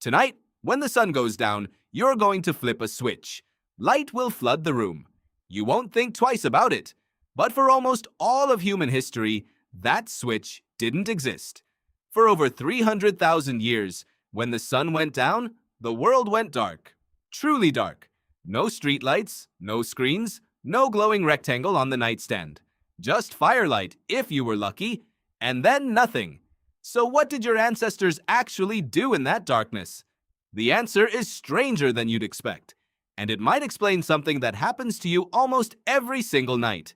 Tonight, when the sun goes down, you're going to flip a switch. Light will flood the room. You won't think twice about it. But for almost all of human history, that switch didn't exist. For over 300,000 years, when the sun went down, the world went dark. Truly dark. No streetlights, no screens, no glowing rectangle on the nightstand. Just firelight, if you were lucky, and then nothing. So what did your ancestors actually do in that darkness? The answer is stranger than you'd expect, and it might explain something that happens to you almost every single night.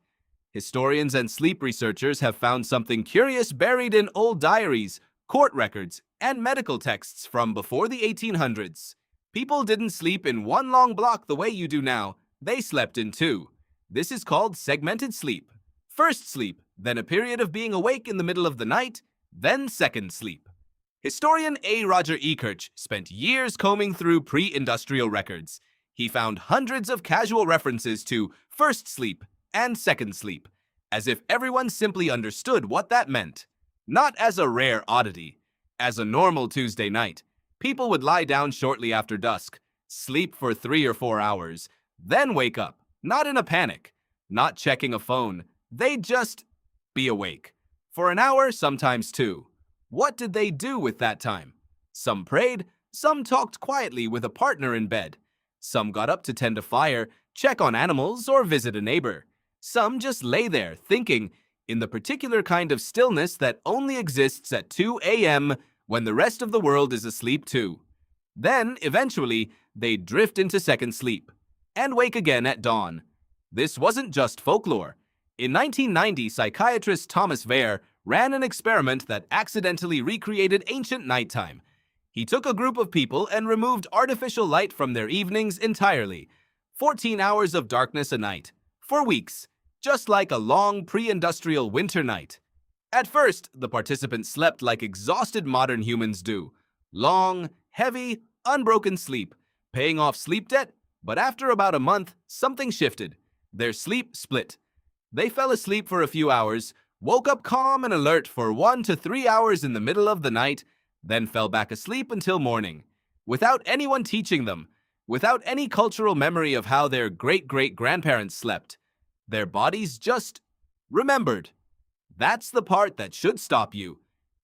Historians and sleep researchers have found something curious buried in old diaries, court records, and medical texts from before the 1800s. People didn't sleep in one long block the way you do now. They slept in two. This is called segmented sleep. First sleep, then a period of being awake in the middle of the night, then second sleep. Historian A. Roger Ekirch spent years combing through pre-industrial records. He found hundreds of casual references to first sleep and second sleep, as if everyone simply understood what that meant. Not as a rare oddity. As a normal Tuesday night, people would lie down shortly after dusk, sleep for 3 or 4 hours, then wake up, not in a panic, not checking a phone. They'd just be awake. For an hour, sometimes two. What did they do with that time? Some prayed, some talked quietly with a partner in bed. Some got up to tend a fire, check on animals, or visit a neighbor. Some just lay there, thinking, in the particular kind of stillness that only exists at 2 a.m. when the rest of the world is asleep too. Then, eventually, they'd drift into second sleep, and wake again at dawn. This wasn't just folklore. In 1990, psychiatrist Thomas Wehr ran an experiment that accidentally recreated ancient nighttime. He took a group of people and removed artificial light from their evenings entirely. 14 hours of darkness a night, for weeks, just like a long pre-industrial winter night. At first, the participants slept like exhausted modern humans do. Long, heavy, unbroken sleep, paying off sleep debt, but after about a month, something shifted. Their sleep split. They fell asleep for a few hours, woke up calm and alert for 1 to 3 hours in the middle of the night, then fell back asleep until morning, without anyone teaching them, without any cultural memory of how their great-great-grandparents slept. Their bodies just remembered. That's the part that should stop you.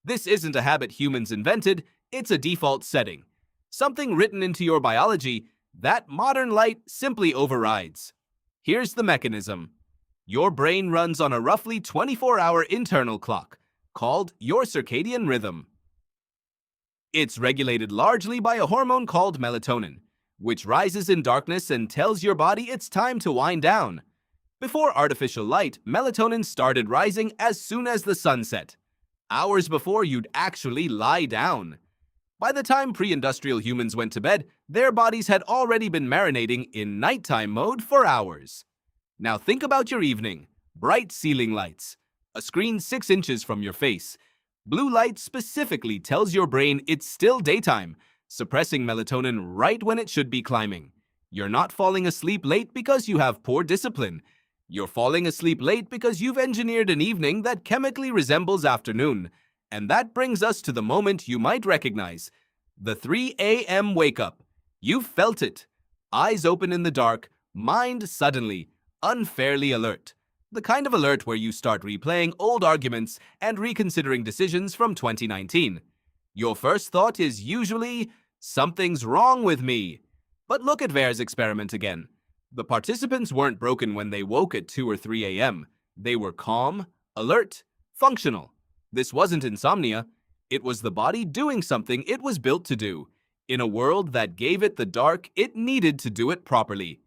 This isn't a habit humans invented, it's a default setting. Something written into your biology that modern light simply overrides. Here's the mechanism. Your brain runs on a roughly 24-hour internal clock, called your circadian rhythm. It's regulated largely by a hormone called melatonin, which rises in darkness and tells your body it's time to wind down. Before artificial light, melatonin started rising as soon as the sun set, hours before you'd actually lie down. By the time pre-industrial humans went to bed, their bodies had already been marinating in nighttime mode for hours. Now think about your evening. Bright ceiling lights, a screen 6 inches from your face. Blue light specifically tells your brain it's still daytime, suppressing melatonin right when it should be climbing. You're not falling asleep late because you have poor discipline. You're falling asleep late because you've engineered an evening that chemically resembles afternoon. And that brings us to the moment you might recognize. The 3 a.m. wake-up. You've felt it. Eyes open in the dark, mind suddenly, unfairly alert. The kind of alert where you start replaying old arguments and reconsidering decisions from 2019. Your first thought is usually, something's wrong with me. But look at Wehr's experiment again. The participants weren't broken when they woke at 2 or 3 a.m. They were calm, alert, functional. This wasn't insomnia. It was the body doing something it was built to do, in a world that gave it the dark it needed to do it properly.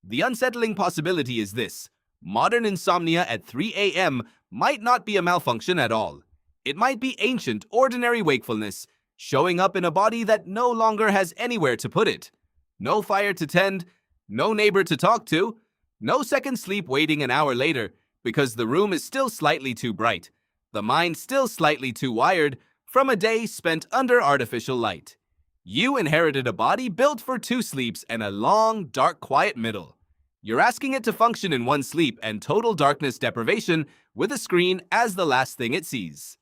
The unsettling possibility is this. Modern insomnia at 3 a.m. might not be a malfunction at all. It might be ancient, ordinary wakefulness, showing up in a body that no longer has anywhere to put it. No fire to tend, no neighbor to talk to, no second sleep waiting an hour later because the room is still slightly too bright, the mind still slightly too wired from a day spent under artificial light. You inherited a body built for 2 sleeps and a long, dark, quiet middle. You're asking it to function in one sleep and total darkness deprivation with a screen as the last thing it sees.